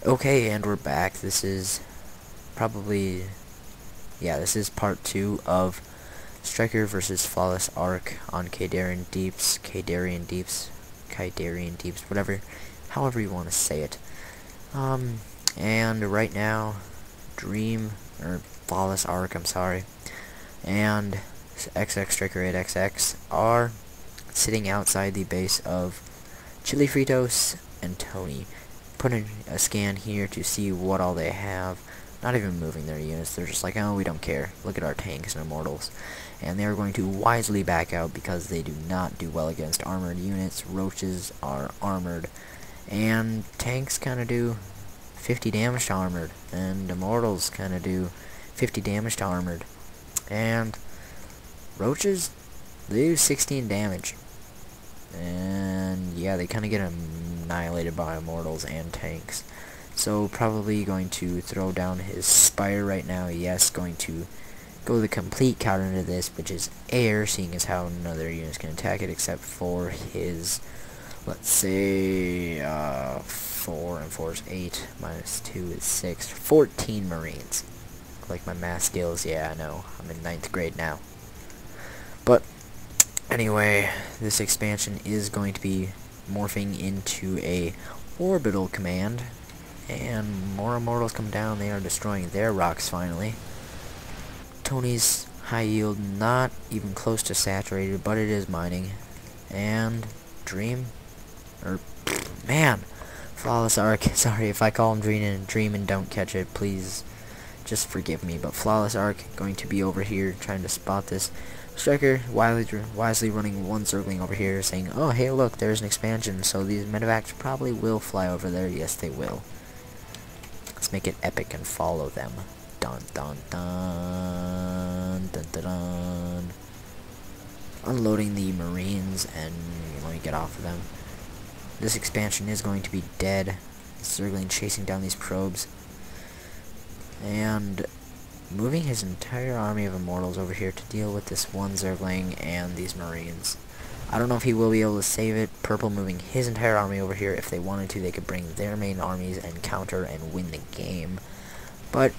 Okay, and we're back. This is probably, yeah, this is part 2 of Striker versus FlawLessArcH on Kaydarian Deeps, whatever, however you want to say it. And right now, FlawLessArcH, I'm sorry, and xXStrikerXx are sitting outside the base of ChiliFritos and Tony. Putting a scan here to see what all they have. Not even moving their units. They're just like, oh, we don't care. Look at our tanks and immortals. And they're going to wisely back out because they do not do well against armored units. Roaches are armored. And tanks kind of do 50 damage to armored. And immortals kind of do 50 damage to armored. And roaches, they do 16 damage. And yeah, they kind of get annihilated by immortals and tanks. So probably going to throw down his Spire right now. Yes, going to go the complete counter into this, which is air, seeing as how none other units can attack it except for his, let's say, 4 and 4 is 8, minus 2 is 6, 14 Marines. Like my math skills, yeah, I know, I'm in 9th grade now. But anyway, this expansion is going to be morphing into a orbital command, and more immortals come down. They are destroying their rocks finally. Tony's high yield not even close to saturated, but it is mining. And FlawLessArcH, sorry if I call him Dream and don't catch it, please just forgive me, but FlawLessArcH going to be over here trying to spot this Striker, wisely running one circling over here, saying, oh, hey, look, there's an expansion, so these medevacs probably will fly over there. Yes, they will. Let's make it epic and follow them. Dun, dun, dun, dun, dun, dun. Unloading the Marines, and let me get off of them. This expansion is going to be dead. Circling, chasing down these probes. And moving his entire army of immortals over here to deal with this one Zergling and these Marines. I don't know if he will be able to save it. Purple moving his entire army over here. If they wanted to, they could bring their main armies and counter and win the game. But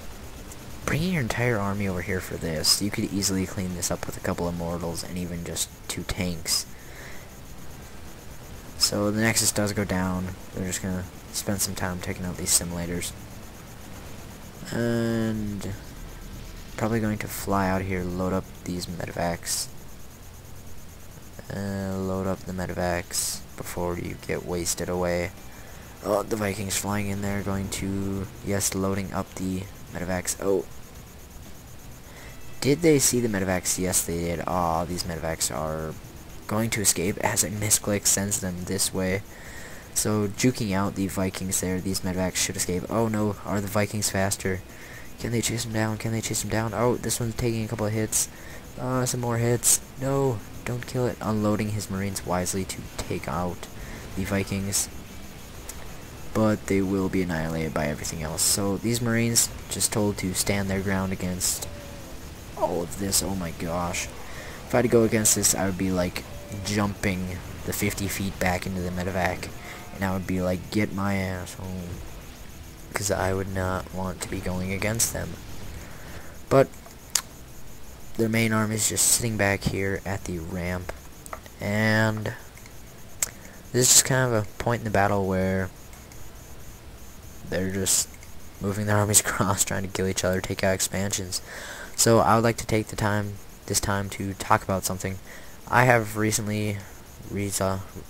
bringing your entire army over here for this, you could easily clean this up with a couple of immortals and even just 2 tanks. So the Nexus does go down. They're just going to spend some time taking out these simulators. And probably going to fly out here, load up these medevacs. Load up the medevacs before you get wasted away. Oh, the Vikings flying in there, going to, yes, loading up the medevacs. Oh, did they see the medevacs? Yes, they did. Ah, these medevacs are going to escape as a misclick sends them this way. So, juking out the Vikings there, these medevacs should escape. Oh no, are the Vikings faster? Can they chase him down? Can they chase him down? Oh, this one's taking a couple of hits. Some more hits. No, don't kill it. Unloading his Marines wisely to take out the Vikings. But they will be annihilated by everything else. So, these Marines just told to stand their ground against all of this. Oh my gosh. If I had to go against this, I would be like jumping the 50 feet back into the medevac. And I would be like, get my ass home. Because I would not want to be going against them. But their main army is just sitting back here at the ramp. And this is just kind of a point in the battle where they're just moving their armies across, trying to kill each other, take out expansions. So I would like to take this time to talk about something. I have recently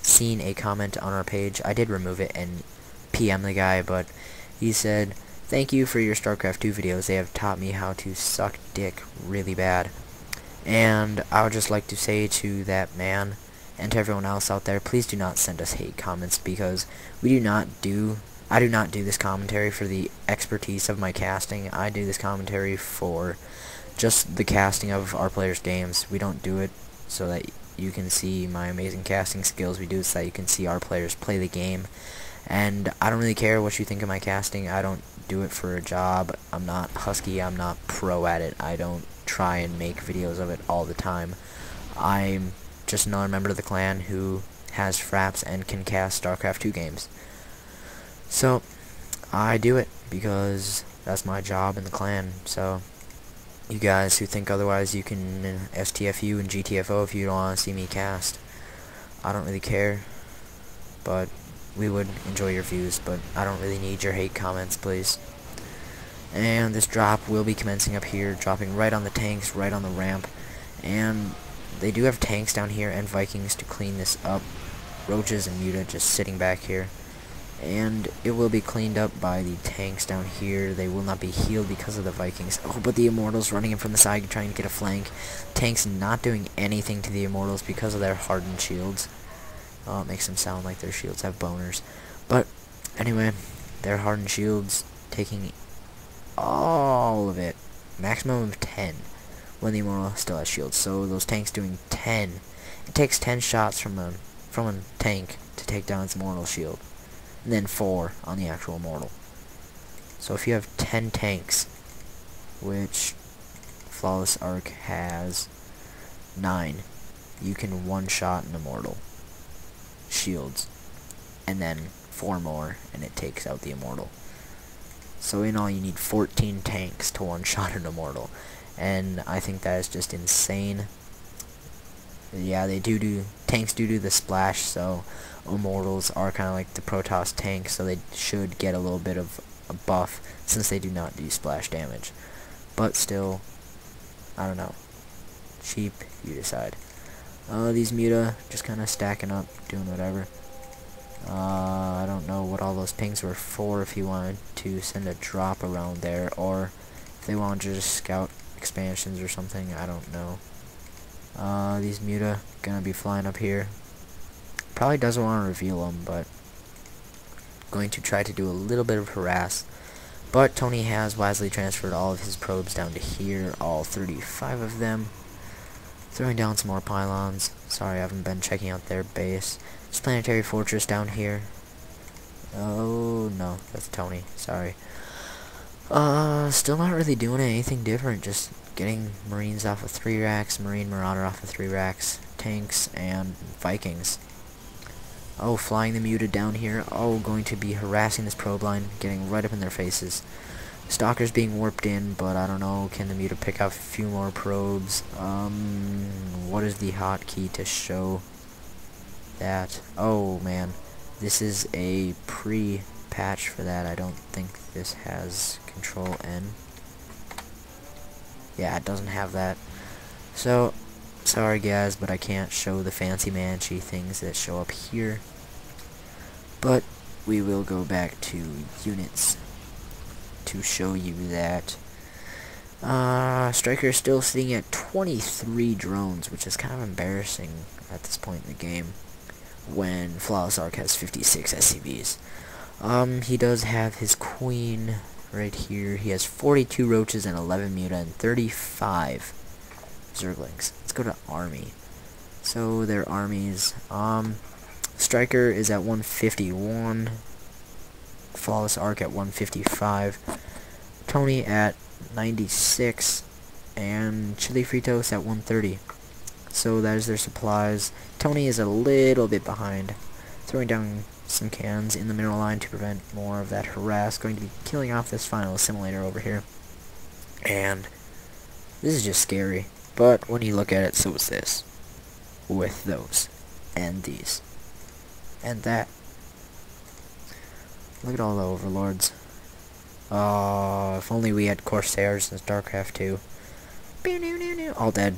seen a comment on our page. I did remove it and PM the guy, but he said, thank you for your StarCraft 2 videos. They have taught me how to suck dick really bad. And I would just like to say to that man and to everyone else out there, please do not send us hate comments, because I do not do this commentary for the expertise of my casting. I do this commentary for just the casting of our players' games. We don't do it so that you can see my amazing casting skills. We do it so that you can see our players play the game. And I don't really care what you think of my casting. I don't do it for a job. I'm not husky. I'm not pro at it. I don't try and make videos of it all the time. I'm just another member of the clan who has fraps and can cast StarCraft 2 games. So, I do it because that's my job in the clan. So you guys who think otherwise, you can STFU and GTFO if you don't want to see me cast. I don't really care, but we would enjoy your views, but I don't really need your hate comments, please. And this drop will be commencing up here, dropping right on the tanks, right on the ramp. And they do have tanks down here and Vikings to clean this up. Roaches and Muta just sitting back here. And it will be cleaned up by the tanks down here. They will not be healed because of the Vikings. Oh, but the Immortals running in from the side trying to get a flank. Tanks not doing anything to the Immortals because of their hardened shields. Oh, it makes them sound like their shields have boners. But anyway, their hardened shields taking all of it. Maximum of 10 when the Immortal still has shields. So those tanks doing 10. It takes 10 shots from a tank to take down its Immortal shield. And then 4 on the actual Immortal. So if you have 10 tanks, which FlawLessArcH has 9, you can one-shot an Immortal shields, and then 4 more, and it takes out the Immortal. So in all, you need 14 tanks to one-shot an Immortal, and I think that is just insane. Yeah, tanks do the splash, so Immortals are kind of like the Protoss tanks, so they should get a little bit of a buff since they do not do splash damage. But still, I don't know. Cheap, you decide. These Muta just kind of stacking up, doing whatever. I don't know what all those pings were for, if he wanted to send a drop around there, or if they wanted to just scout expansions or something, I don't know. These Muta gonna be flying up here. Probably doesn't want to reveal them, but going to try to do a little bit of harass. But Tony has wisely transferred all of his probes down to here, all 35 of them. Throwing down some more pylons. Sorry, I haven't been checking out their base. There's Planetary Fortress down here. Oh, no, that's Tony. Sorry. Still not really doing anything different. Just getting Marines off of 3 racks, Marine Marauder off of 3 racks, tanks, and Vikings. Oh, flying the Muta down here. Oh, going to be harassing this probe line, getting right up in their faces. Stalker's being warped in, but I don't know, can the Muta pick up a few more probes? What is the hotkey to show that? Oh, man. This is a pre-patch for that. I don't think this has Control N. Yeah, it doesn't have that. So, sorry guys, but I can't show the fancy manchy things that show up here. But we will go back to units to show you that Striker is still sitting at 23 drones, which is kind of embarrassing at this point in the game when FlawLessArcH has 56 SCVs. He does have his queen right here. He has 42 roaches and 11 Muta and 35 Zerglings. Let's go to army. So their armies, Striker is at 151, FlawLessArcH at 155, Tony at 96, and ChiliFritos at 130. So that is their supplies. Tony is a little bit behind, throwing down some cannons in the mineral line to prevent more of that harass. Going to be killing off this final assimilator over here. And this is just scary. But when you look at it, so is this. With those. And these. And that. Look at all the overlords. Oh, if only we had Corsairs in StarCraft 2. All dead.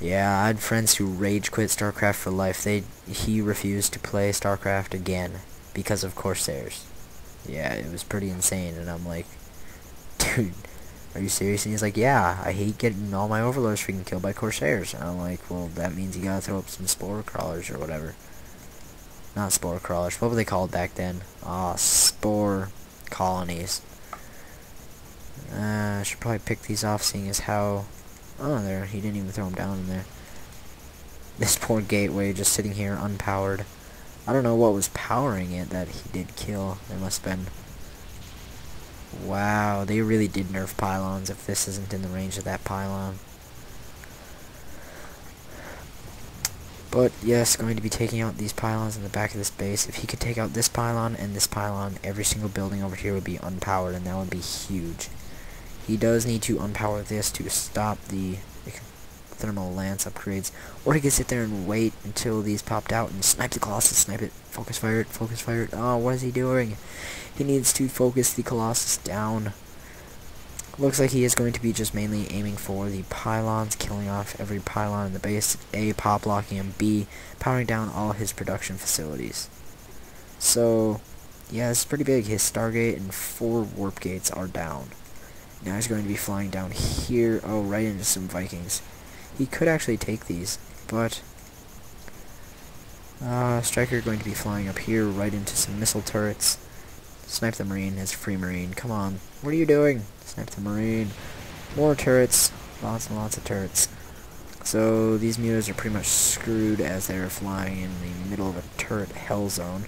Yeah, I had friends who rage quit StarCraft for life. He refused to play StarCraft again because of Corsairs. Yeah, it was pretty insane, and I'm like, dude, are you serious? And he's like, yeah, I hate getting all my overlords freaking killed by Corsairs. And I'm like, well, that means you gotta throw up some spore crawlers or whatever. Not spore crawlers, what were they called back then? Spore colonies. I should probably pick these off, seeing as how... Oh, there, he didn't even throw them down in there. This poor gateway just sitting here unpowered. I don't know what was powering it that he did kill. There must have been... Wow, they really did nerf pylons if this isn't in the range of that pylon. But yes, going to be taking out these pylons in the back of this base. If he could take out this pylon and this pylon, every single building over here would be unpowered, and that would be huge. He does need to unpower this to stop the thermal lance upgrades, or he could sit there and wait until these popped out and snipe the Colossus, snipe it, focus fire it, focus fire it. Oh, what is he doing? He needs to focus the Colossus down. Looks like he is going to be just mainly aiming for the pylons, killing off every pylon in the base, A, pop locking, and B, powering down all his production facilities. So, yeah, it's pretty big. His Stargate and 4 warp gates are down. Now he's going to be flying down here, oh, right into some Vikings. He could actually take these, but Striker going to be flying up here right into some missile turrets. Snipe the Marine, his free Marine. Come on, what are you doing? Snipe the Marine. More turrets, lots and lots of turrets. So these mutas are pretty much screwed as they're flying in the middle of a turret hell zone.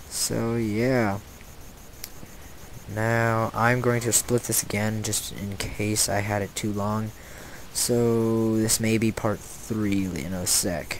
So yeah. Now I'm going to split this again just in case I had it too long. So this may be part 3 in a sec.